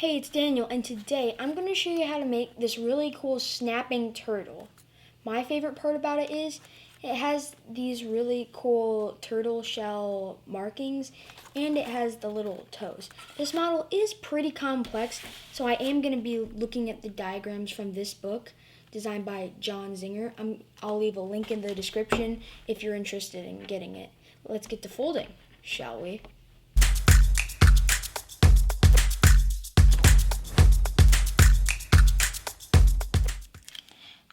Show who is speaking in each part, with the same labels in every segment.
Speaker 1: Hey, it's Daniel, and today I'm going to show you how to make this really cool snapping turtle. My favorite part about it is it has these really cool turtle shell markings, and it has the little toes. This model is pretty complex, so I am going to be looking at the diagrams from this book designed by John Szinger. I'll leave a link in the description if you're interested in getting it. Let's get to folding, shall we?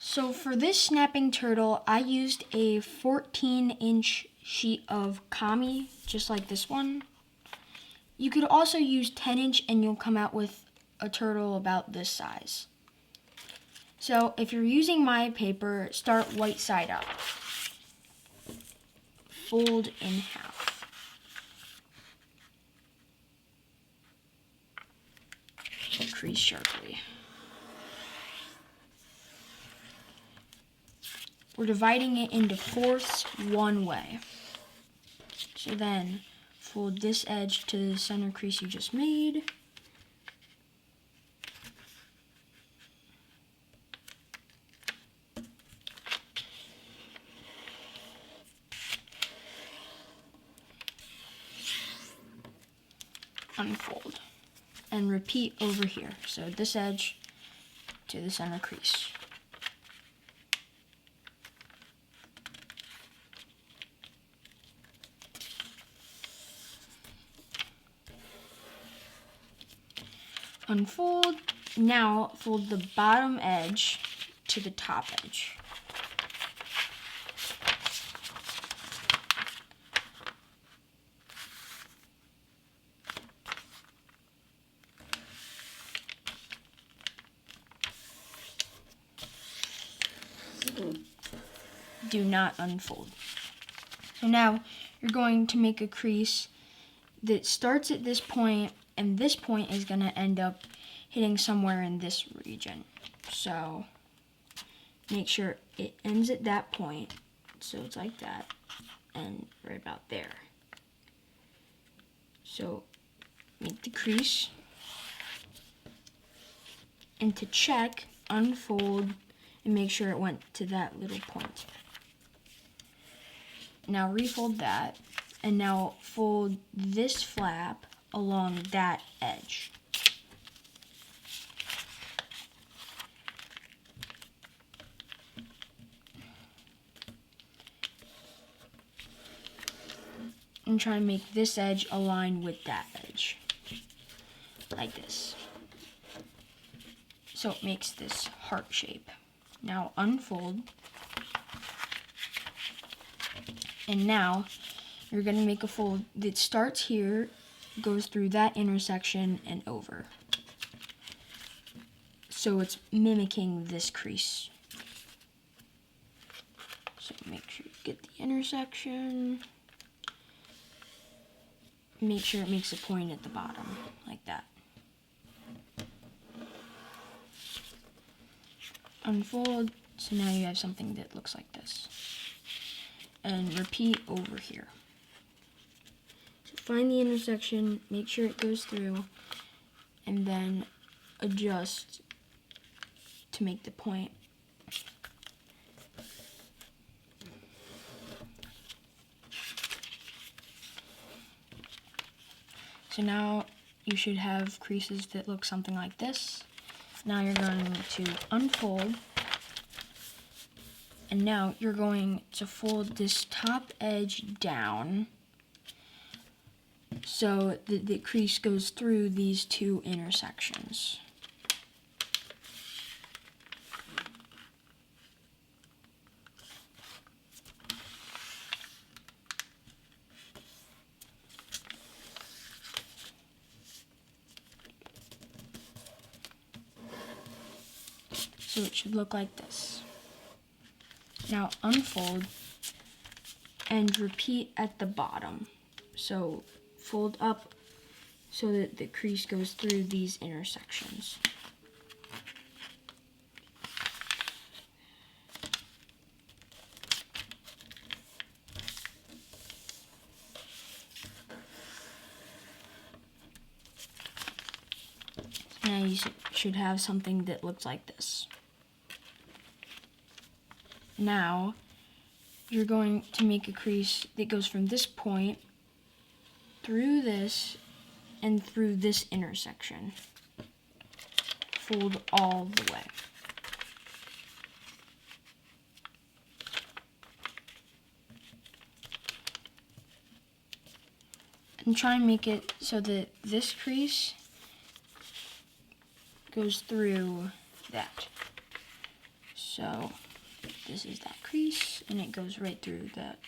Speaker 1: So for this snapping turtle, I used a 14-inch sheet of kami, just like this one. You could also use 10-inch and you'll come out with a turtle about this size. So if you're using my paper, start white side up. Fold in half. Crease sharply. We're dividing it into fourths one way. So then fold this edge to the center crease you just made. Unfold. And repeat over here. So this edge to the center crease. Unfold. Now fold the bottom edge to the top edge. Do not unfold. So now you're going to make a crease that starts at this point, and this point is going to end up hitting somewhere in this region. So make sure it ends at that point, so it's like that, and right about there. So make the crease, and to check, unfold, and make sure it went to that little point. Now refold that, and now fold this flap along that edge. And try and make this edge align with that edge, like this. So it makes this heart shape. Now unfold. And now you're going to make a fold that starts here, goes through that intersection and over. So it's mimicking this crease. So make sure you get the intersection. Make sure it makes a point at the bottom, like that. Unfold, so now you have something that looks like this. And repeat over here. So find the intersection, make sure it goes through, and then adjust to make the point. So now you should have creases that look something like this. Now you're going to unfold. And now you're going to fold this top edge down so that the crease goes through these two intersections. So it should look like this. Now unfold and repeat at the bottom. So fold up so that the crease goes through these intersections. Now you should have something that looks like this. Now, you're going to make a crease that goes from this point through this and through this intersection. Fold all the way. And try and make it so that this crease goes through that. So this is that crease, and it goes right through that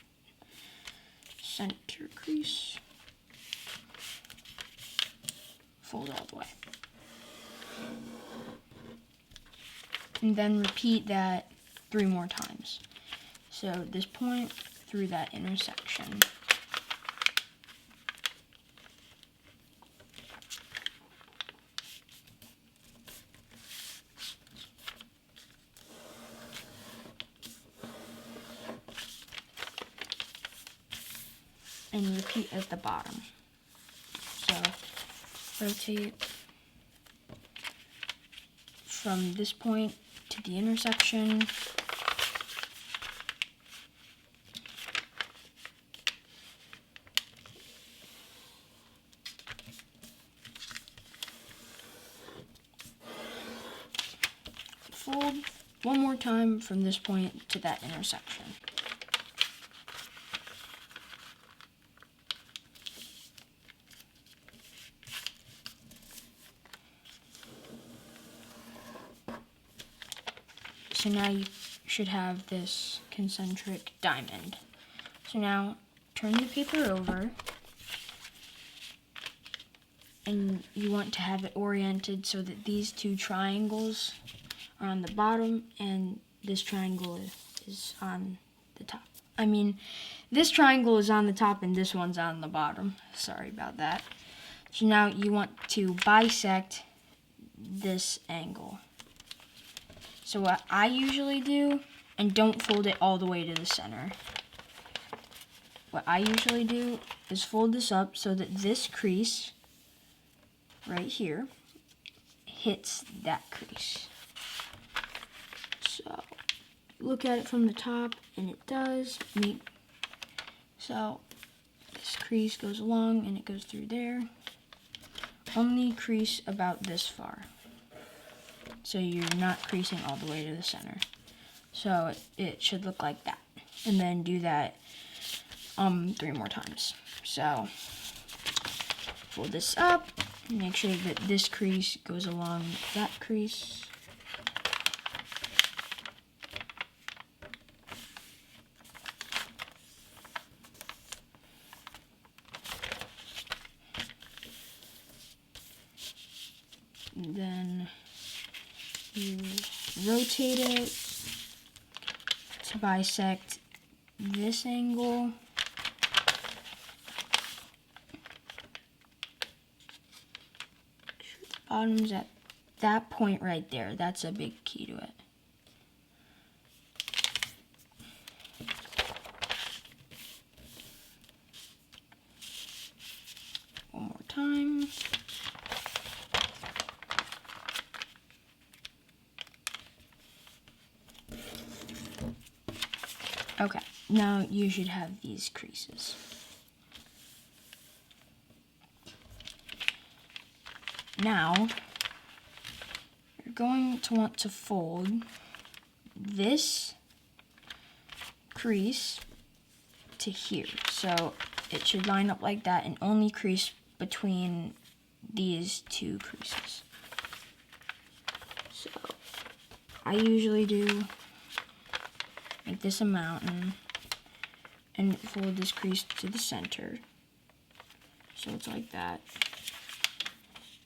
Speaker 1: center crease. Fold all the way. And then repeat that 3 more times. So this point through that intersection. And repeat at the bottom. So rotate from this point to the intersection. Fold one more time from this point to that intersection. So now you should have this concentric diamond. So now turn the paper over, and you want to have it oriented so that these 2 triangles are on the bottom and this triangle is on the top. I mean, this triangle is on the top and this one's on the bottom. Sorry about that. So now you want to bisect this angle. So what I usually do, and don't fold it all the way to the center. What I usually do is fold this up so that this crease right here hits that crease. So look at it from the top, and it does. So this crease goes along and it goes through there. Only crease about this far. So you're not creasing all the way to the center. So it should look like that. And then do that 3 more times. So fold this up, make sure that this crease goes along that crease. And then you rotate it to bisect this angle. Bottom's at that point right there. That's a big key to it. One more time. Okay, now you should have these creases. Now, you're going to want to fold this crease to here. So it should line up like that and only crease between these 2 creases. So I usually do like this amount and fold this crease to the center. So it's like that.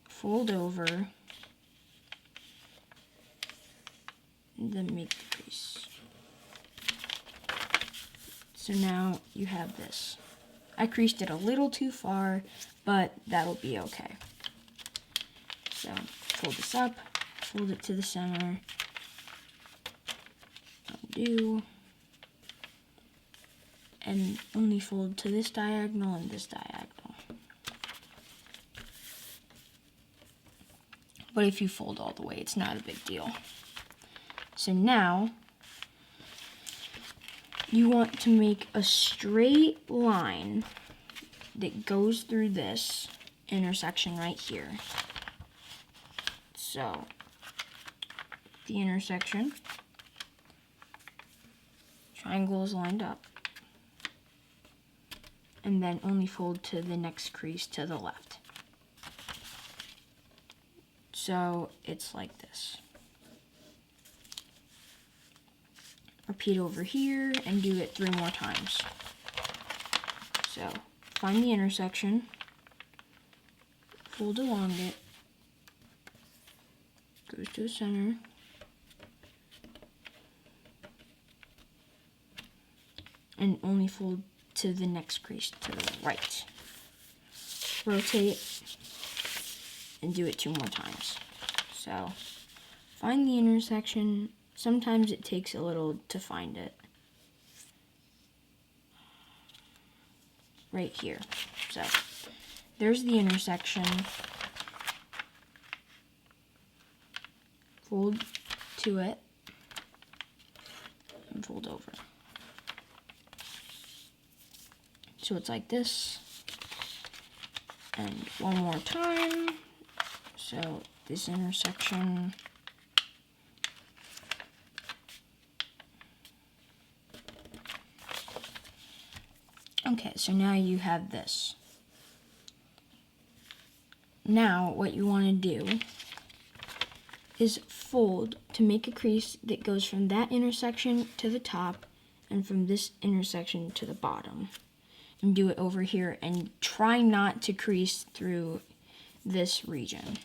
Speaker 1: Fold over, and then make the crease. So now you have this. I creased it a little too far, but that'll be okay. So fold this up, fold it to the center, undo, and only fold to this diagonal and this diagonal. But if you fold all the way, it's not a big deal. So now, you want to make a straight line that goes through this intersection right here. So, the intersection, triangle is lined up, and then only fold to the next crease to the left. So, it's like this. Repeat over here and do it 3 more times. So, find the intersection, fold along it, goes to the center, and only fold to the next crease to the right. Rotate and do it 2 more times. So, find the intersection. Sometimes it takes a little to find it. Right here. So, there's the intersection. Fold to it and fold over. So it's like this. And one more time. So this intersection. Okay, so now you have this. Now what you want to do is fold to make a crease that goes from that intersection to the top and from this intersection to the bottom. And do it over here and try not to crease through this region.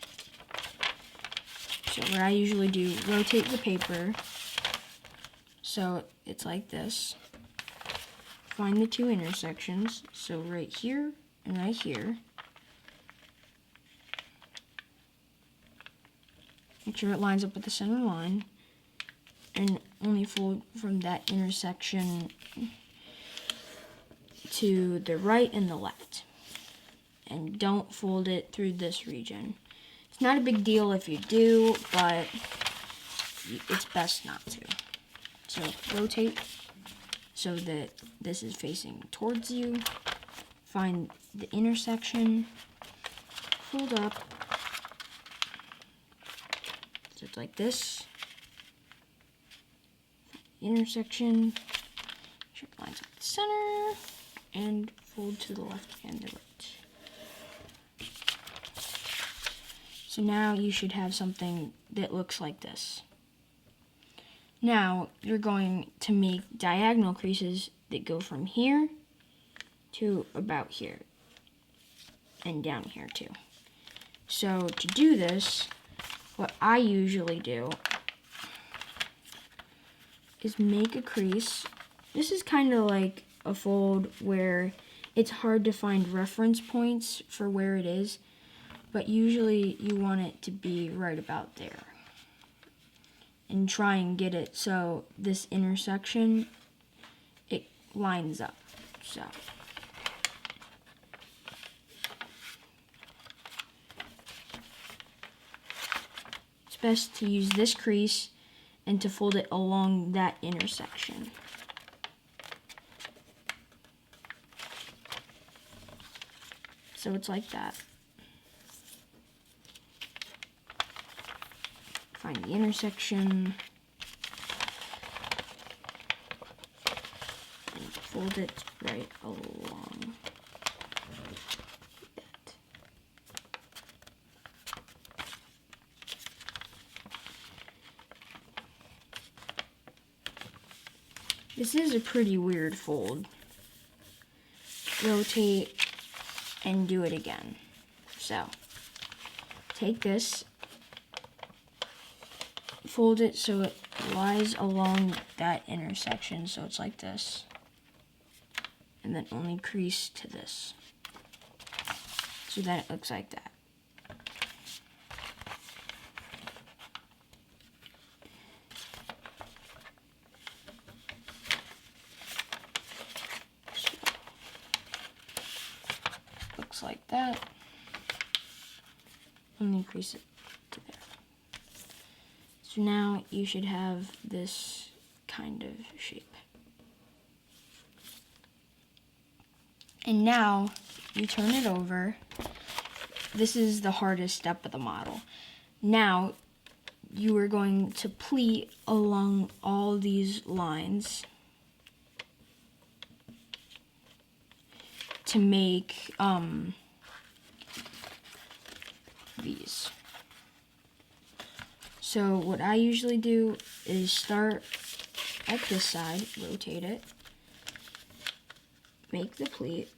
Speaker 1: So what I usually do, rotate the paper so it's like this. Find the 2 intersections, so right here and right here. Make sure it lines up with the center line, and only fold from that intersection to the right and the left. And don't fold it through this region. It's not a big deal if you do, but it's best not to. So rotate so that this is facing towards you. Find the intersection, fold up, so it's like this. Intersection, sure it lines up the center, and fold to the left and the right. So now you should have something that looks like this. Now you're going to make diagonal creases that go from here to about here and down here too. So to do this, what I usually do is make a crease. This is kind of like a fold where it's hard to find reference points for where it is, but usually you want it to be right about there. And try and get it so this intersection, it lines up. So it's best to use this crease and to fold it along that intersection. So it's like that. Find the intersection and fold it right along that. This is a pretty weird fold. Rotate and do it again. So, take this, fold it so it lies along that intersection, so it's like this, and then only crease to this, so that it looks like that. So, looks like that. Only crease it to there. So now you should have this kind of shape. And now you turn it over. This is the hardest step of the model. Now you are going to pleat along all these lines to make these. So what I usually do is start at this side, rotate it, make the pleat,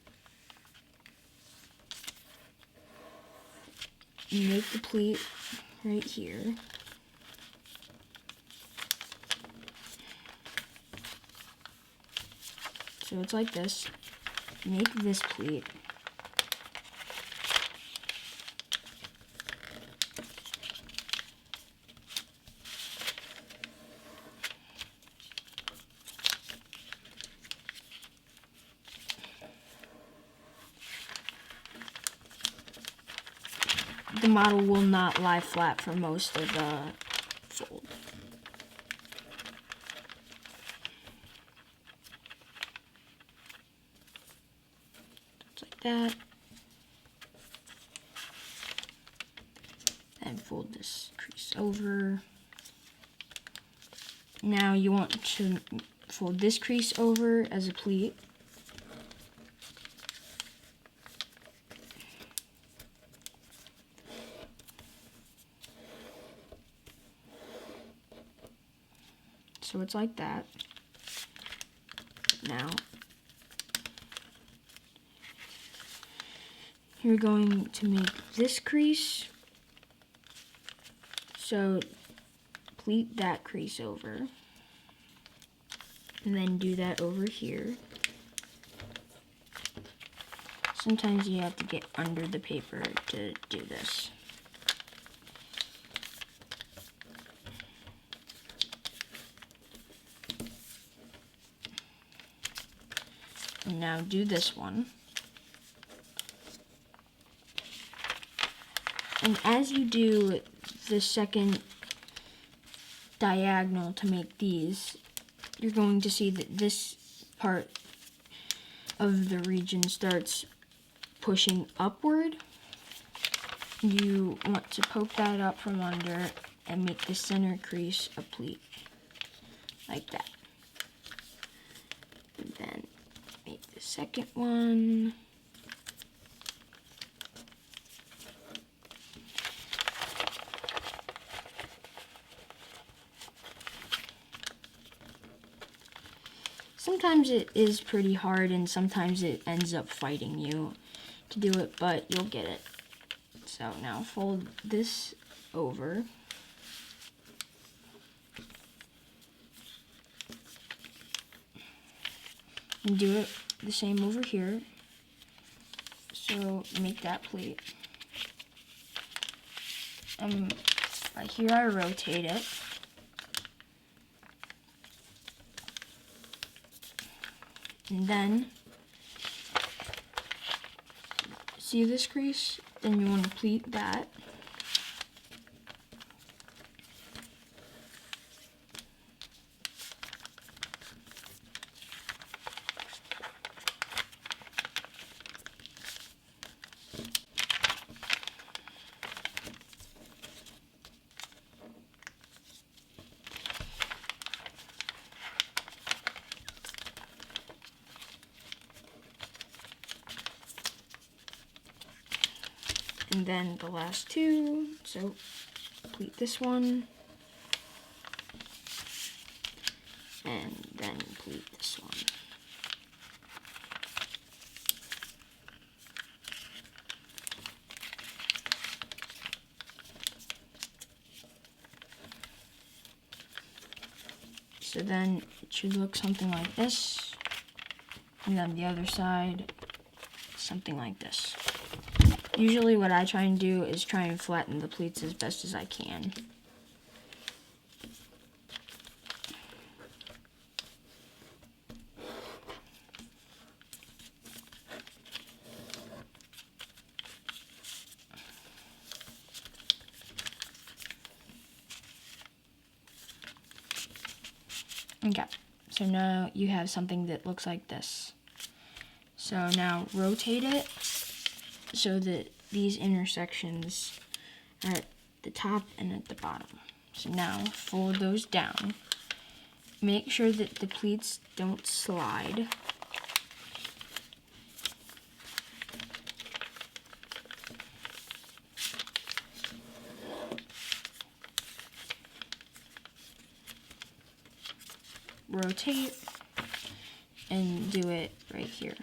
Speaker 1: make the pleat right here. So it's like this. Make this pleat. The model will not lie flat for most of the fold. Just like that. And fold this crease over. Now you want to fold this crease over as a pleat. So it's like that. Now, you're going to make this crease. So pleat that crease over. And then do that over here. Sometimes you have to get under the paper to do this. And now do this one. And as you do the second diagonal to make these, you're going to see that this part of the region starts pushing upward. You want to poke that up from under and make the center crease a pleat, like that. And then make the second one. Sometimes it is pretty hard and sometimes it ends up fighting you to do it, but you'll get it. So now fold this over. And do it the same over here. So make that pleat. Right here I rotate it. And then, see this crease? Then you want to pleat that. And then the last two, so pleat this one, and then pleat this one. So then it should look something like this, and then the other side, something like this. Usually what I try and do is try and flatten the pleats as best as I can. Okay, so now you have something that looks like this. So now rotate it so that these intersections are at the top and at the bottom. So now fold those down. Make sure that the pleats don't slide. Rotate and do it right here.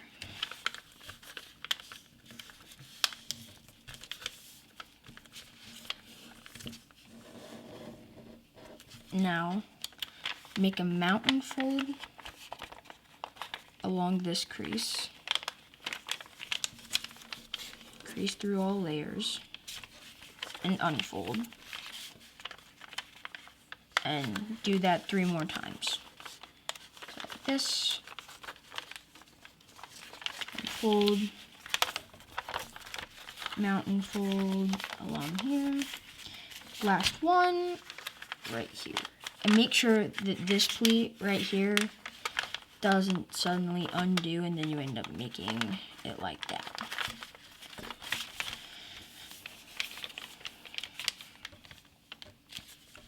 Speaker 1: Now make a mountain fold along this crease. Crease through all layers and unfold. And do that 3 more times. So like this. Fold. Mountain fold along here. Last one right here. And make sure that this pleat right here doesn't suddenly undo and then you end up making it like that.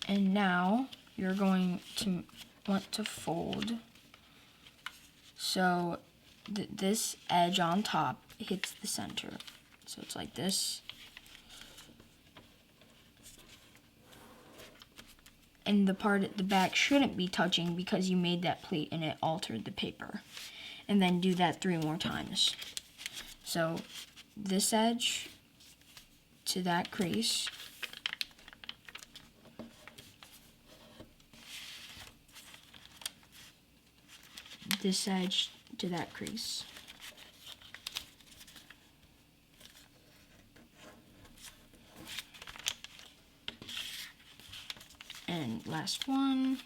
Speaker 1: And now you're going to want to fold so that this edge on top hits the center. So it's like this. And the part at the back shouldn't be touching because you made that pleat and it altered the paper. And then do that 3 more times. So this edge to that crease. This edge to that crease. And last one,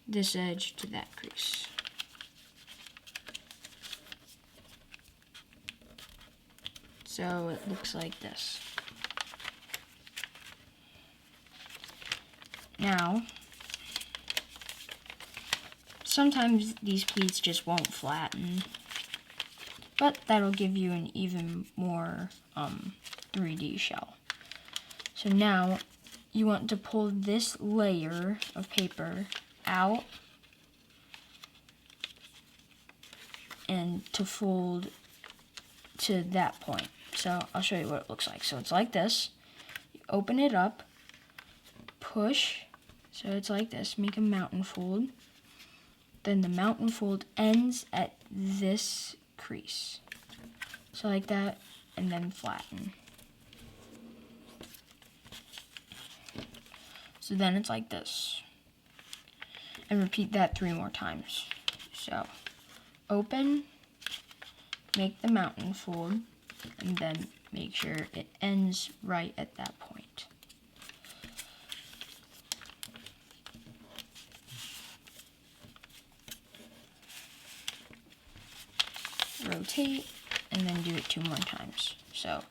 Speaker 1: this edge to that crease. So it looks like this. Now, sometimes these pleats just won't flatten, but that'll give you an even more 3D shell. So now, you want to pull this layer of paper out and to fold to that point. So I'll show you what it looks like. So it's like this. You open it up, push, so it's like this. Make a mountain fold. Then the mountain fold ends at this crease. So like that, and then flatten. So then it's like this. And repeat that 3 more times. So open, make the mountain fold, and then make sure it ends right at that point. Rotate, and then do it 2 more times. So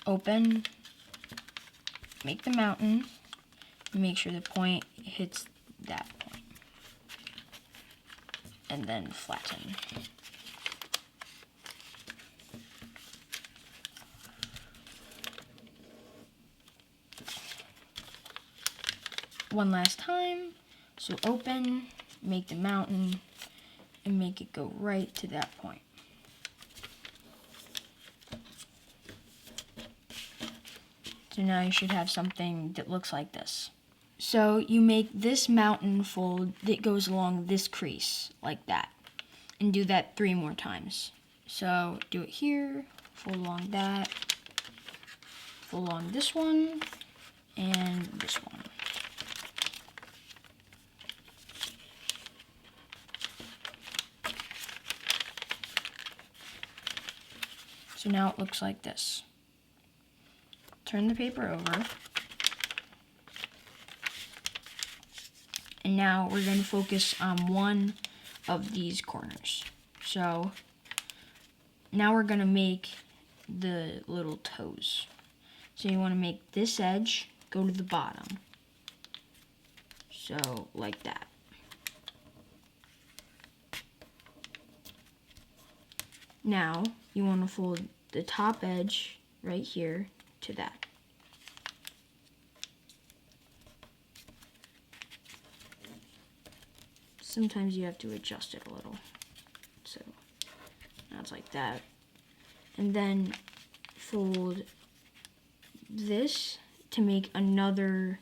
Speaker 1: open, make the mountain, make sure the point hits that point. And then flatten. One last time. So open, make the mountain, and make it go right to that point. So now you should have something that looks like this. So you make this mountain fold that goes along this crease, like that. And do that 3 more times. So do it here, fold along that, fold along this one, and this one. So now it looks like this. Turn the paper over. And now we're going to focus on one of these corners. So now we're going to make the little toes. So you want to make this edge go to the bottom. So like that. Now, you want to fold the top edge right here to that. Sometimes you have to adjust it a little. So, now it's like that. And then fold this to make another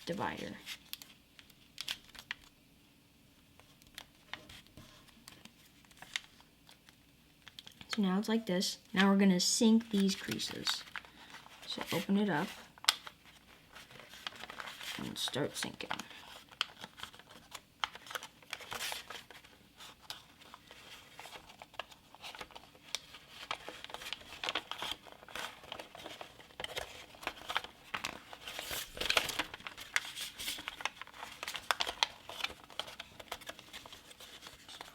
Speaker 1: divider. So now it's like this. Now we're gonna sink these creases. So open it up and start sinking.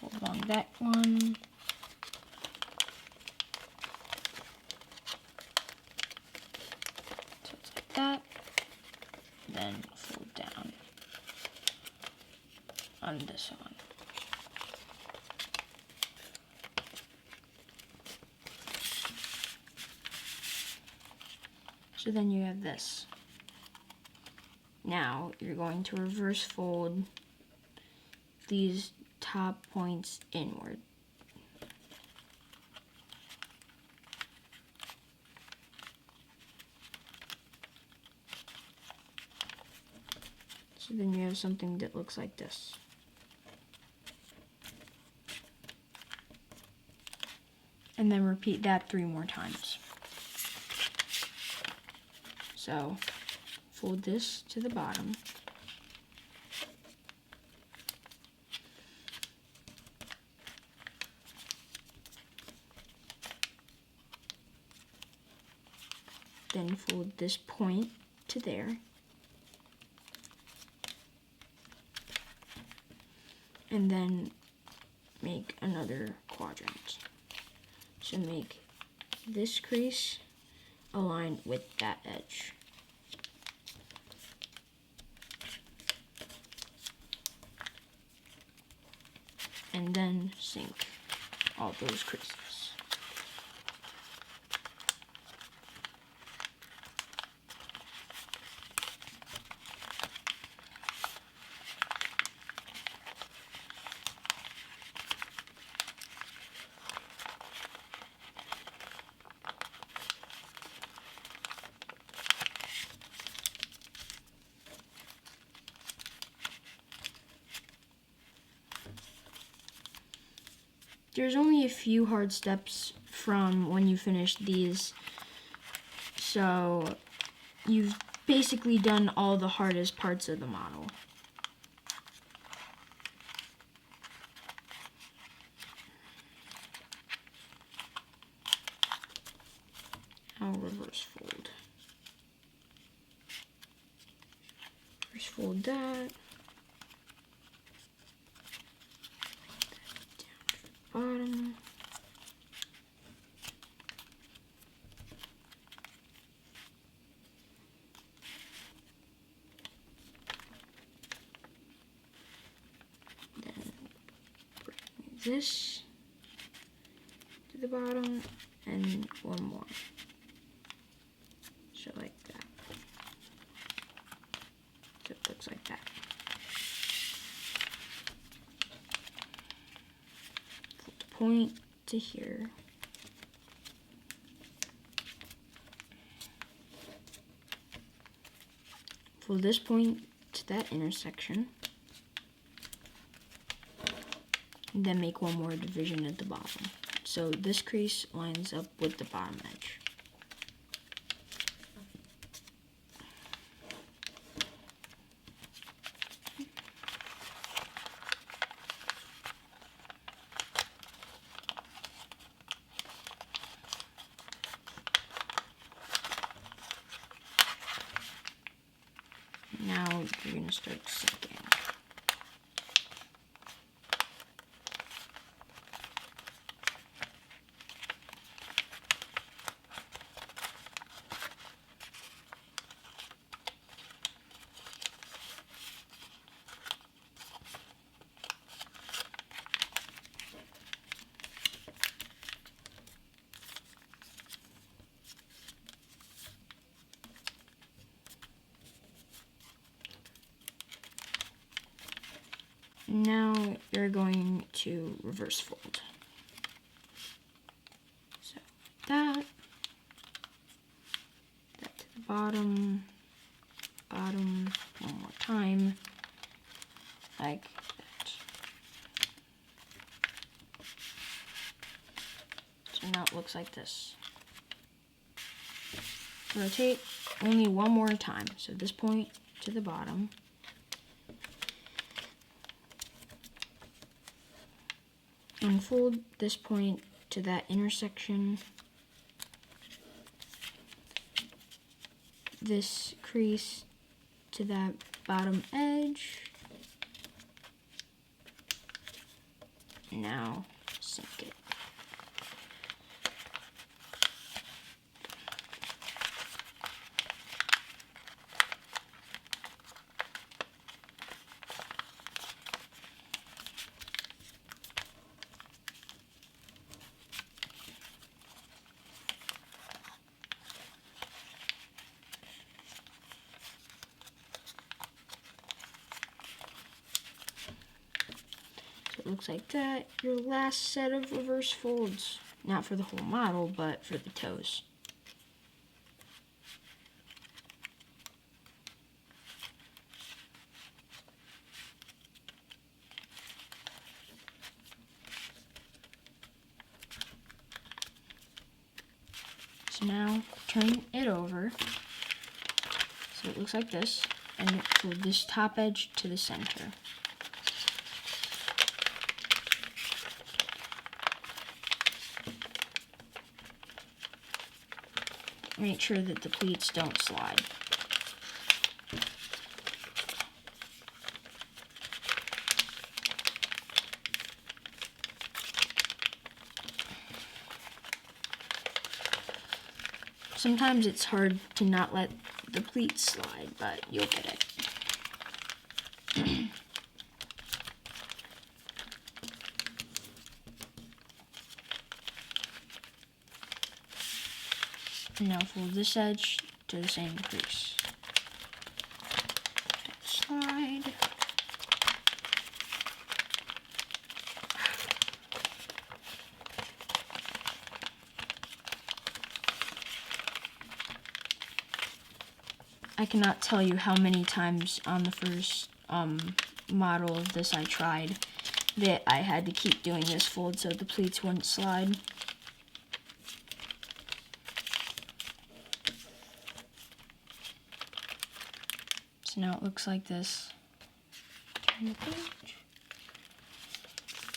Speaker 1: Hold along that one. So it's like that. Then fold down on this one. So then you have this. Now you're going to reverse fold these top points inward. So then you have something that looks like this. And then repeat that 3 more times. So fold this to the bottom. Then fold this point to there. And then make another quadrant. So make this crease aligned with that edge. And then sink all those creases. There's only a few hard steps from when you finish these, so you've basically done all the hardest parts of the model. I'll reverse fold. Reverse fold that. Bottom. Then bring this to the bottom and one more. So like that. So it looks like that. Point to here. Fold this point to that intersection. And then make one more division at the bottom. So this crease lines up with the bottom edge. Now you're going to start sinking. Now you're going to reverse fold. So that to the bottom, one more time, like that. So now it looks like this. Rotate only one more time, so this point to the bottom. And fold this point to that intersection. This crease to that bottom edge. Now sink it. It looks like that. Your last set of reverse folds. Not for the whole model, but for the toes. So now turn it over. So it looks like this. And fold this top edge to the center. Make sure that the pleats don't slide. Sometimes it's hard to not let the pleats slide, but you'll get it. And now fold this edge to the same crease. Slide. I cannot tell you how many times on the first model of this I tried that I had to keep doing this fold so the pleats wouldn't slide. So now it looks like this. Turn the page.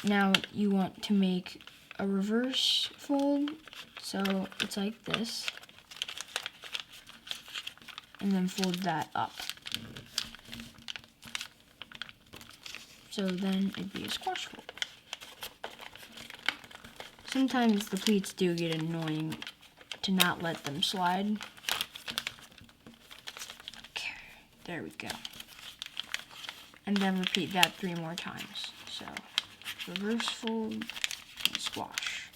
Speaker 1: Now you want to make a reverse fold, so it's like this. And then fold that up. So then it'd be a squash fold. Sometimes the pleats do get annoying to not let them slide. There we go. And then repeat that 3 more times. So, reverse fold and squash.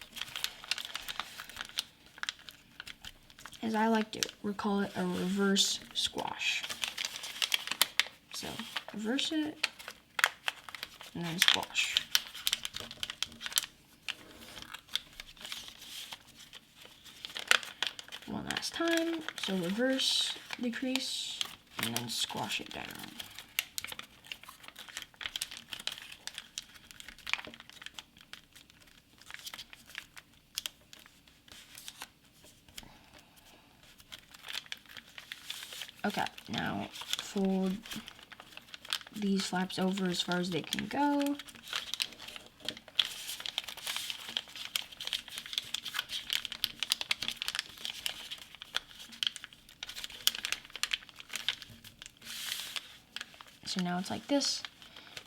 Speaker 1: As I like to call it a reverse squash. So, reverse it and then squash. One last time. So, reverse the crease and then squash it down. Okay, now fold these flaps over as far as they can go. So now it's like this,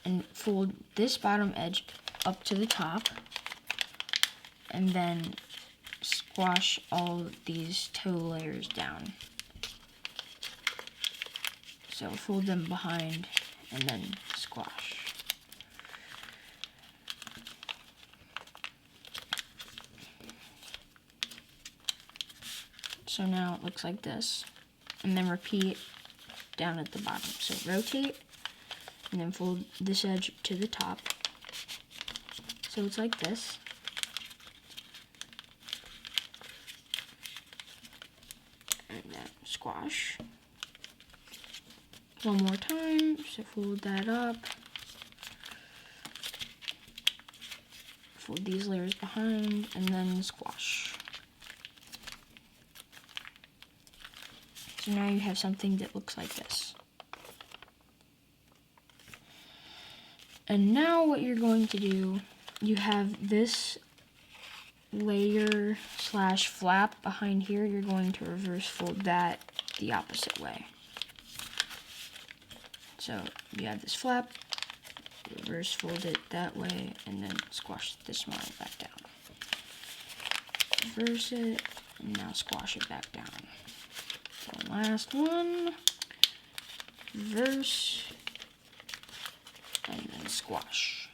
Speaker 1: and fold this bottom edge up to the top, and then squash all these toe layers down. So fold them behind and then squash. So now it looks like this, and then repeat down at the bottom. So rotate and then fold this edge to the top. So it's like this. And then squash. One more time, so fold that up. Fold these layers behind, and then squash. So now you have something that looks like this. And now what you're going to do, you have this layer slash flap behind here. You're going to reverse fold that the opposite way. So you have this flap, reverse fold it that way, and then squash this one back down. Reverse it, and now squash it back down. One last one, reverse, and then squash.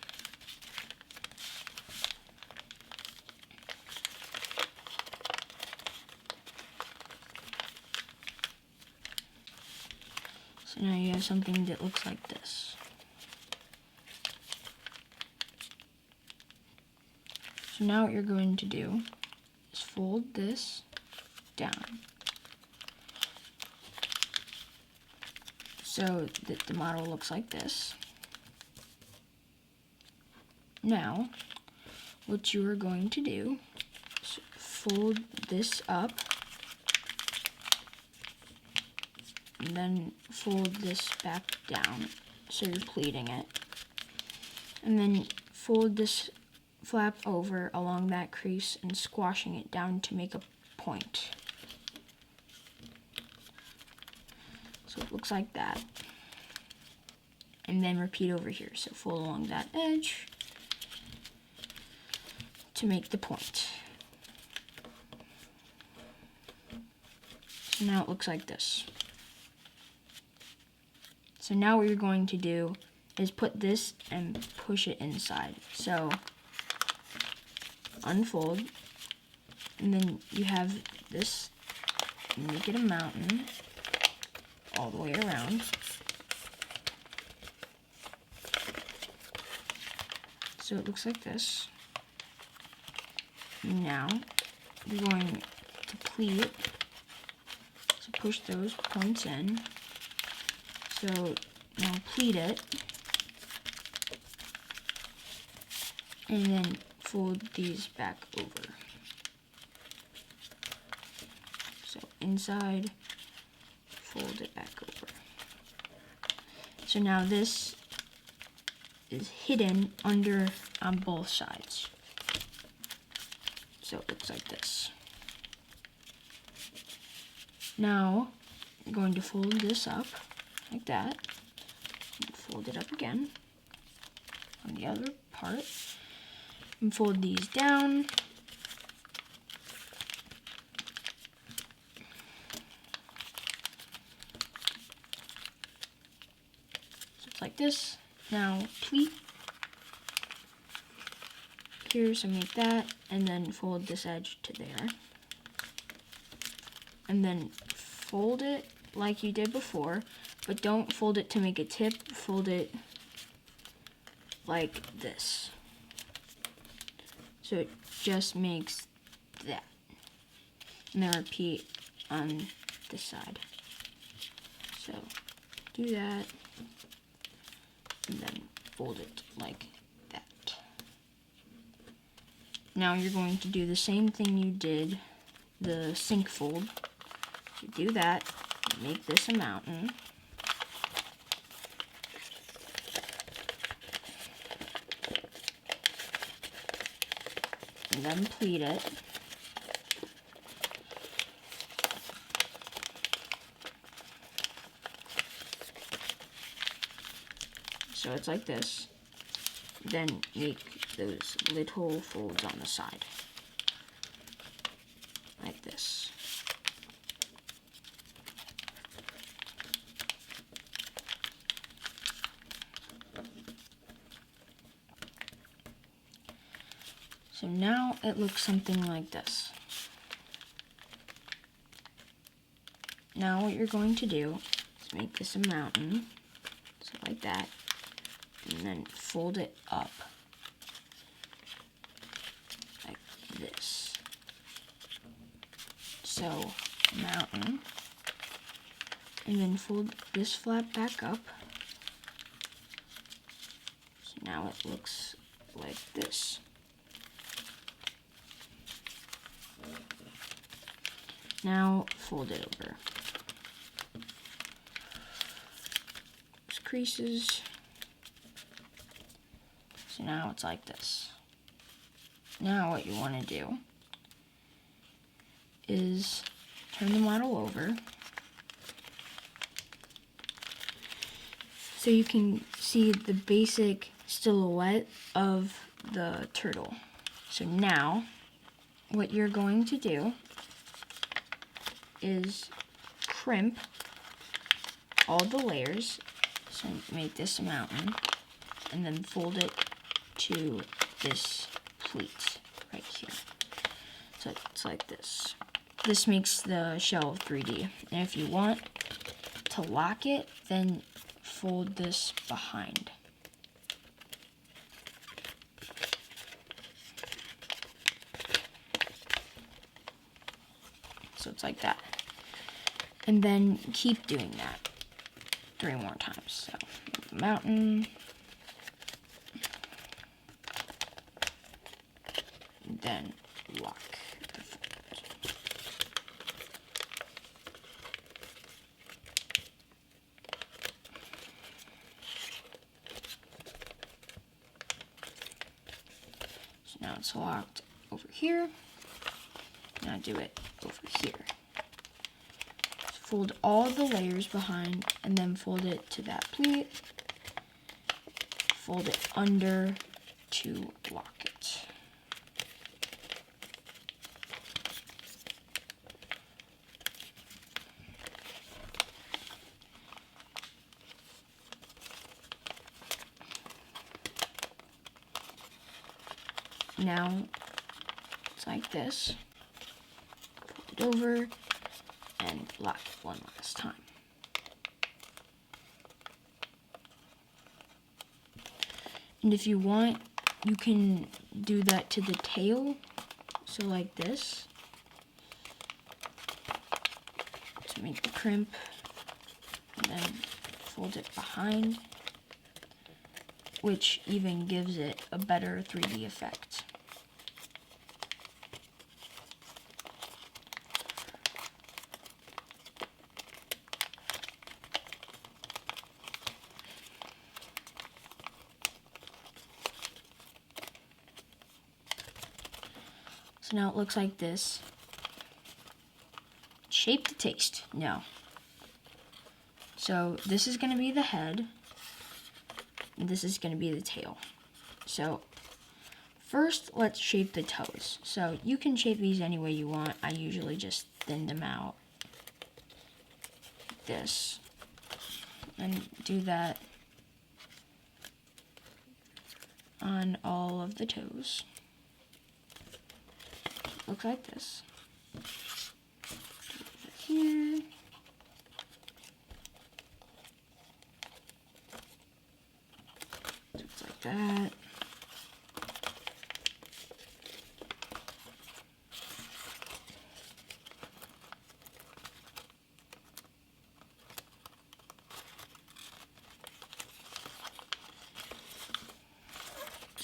Speaker 1: So now you have something that looks like this. So now what you're going to do is fold this down so that the model looks like this. Now, what you are going to do is fold this up and then fold this back down so you're pleating it. And then fold this flap over along that crease and squashing it down to make a point. So it looks like that. And then repeat over here. So fold along that edge to make the point. So now it looks like this. So now what you're going to do is put this and push it inside. So unfold, and then you have this, make it a mountain all the way around. So it looks like this. Now you're going to pleat, so push those points in. So now pleat it, and then fold these back over. So inside, fold it back over. So now this is hidden under on both sides. So it looks like this. Now you're going to fold this up like that, and fold it up again on the other part, and fold these down, so it's like this. Now pleat here, so make that, and then fold this edge to there, and then fold it like you did before, but don't fold it to make a tip, fold it like this. So it just makes that. And then repeat on this side. So do that, and then fold it like that. Now you're going to do the same thing you did the sink fold. So do that, make this a mountain. And then pleat it. So it's like this. Then make those little folds on the side. Like this. So now it looks something like this. Now what you're going to do is make this a mountain, so like that, and then fold it up like this. So mountain, and then fold this flap back up. So now it looks like this. Now fold it over. There's creases. So now it's like this. Now what you want to do is turn the model over so you can see the basic silhouette of the turtle. So now what you're going to do is crimp all the layers, so make this a mountain, and then fold it to this pleat right here. So it's like this. This makes the shell 3D. And if you want to lock it, then fold this behind. So it's like that. And then keep doing that 3 more times. So mountain, then lock the fold. So now it's locked over here. Now do it over here. Fold all the layers behind and then fold it to that pleat. Fold it under to lock it. Now it's like this. Fold it over and lock it one last time. And if you want, you can do that to the tail, so like this, to make the crimp, and then fold it behind, which even gives it a better 3D effect. So now it looks like this. Shape to taste. No. So this is going to be the head. And this is going to be the tail. So first, let's shape the toes. So you can shape these any way you want. I usually just thin them out like this. And do that on all of the toes. Looks like this. Here. Looks like that.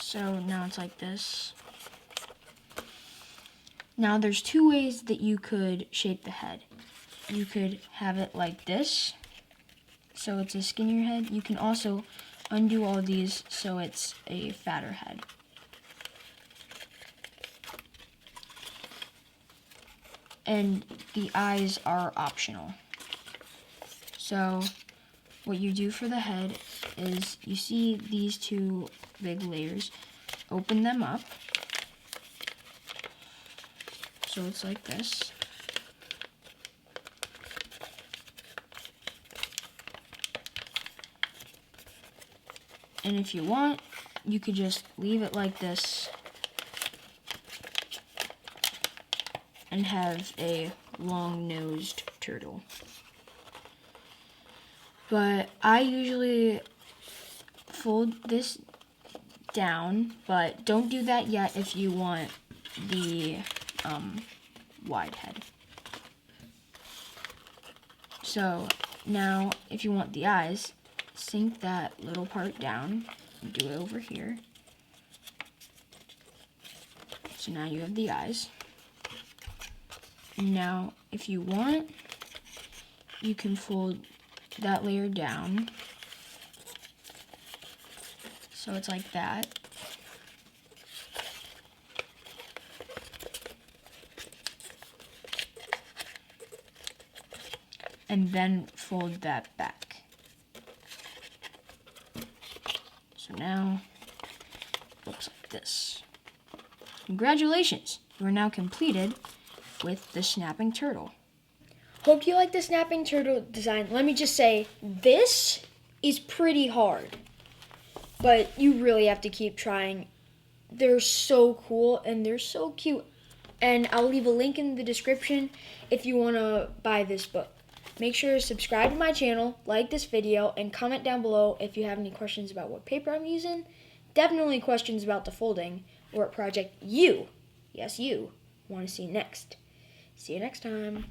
Speaker 1: So now it's like this. Now there's 2 ways that you could shape the head. You could have it like this, so it's a skinnier head. You can also undo all these so it's a fatter head. And the eyes are optional. So what you do for the head is you see these 2 big layers, open them up. So it's like this. And if you want, you could just leave it like this and have a long-nosed turtle. But I usually fold this down, but don't do that yet if you want the wide head. So now if you want the eyes, sink that little part down and do it over here. So now you have the eyes. Now if you want, you can fold that layer down. So it's like that. And then fold that back. So now it looks like this. Congratulations! You are now completed with the snapping turtle. Hope you like the snapping turtle design. Let me just say, this is pretty hard, but you really have to keep trying. They're so cool and they're so cute. And I'll leave a link in the description if you want to buy this book. Make sure to subscribe to my channel, like this video, and comment down below if you have any questions about what paper I'm using. Definitely questions about the folding or what project you, yes you, want to see next. See you next time.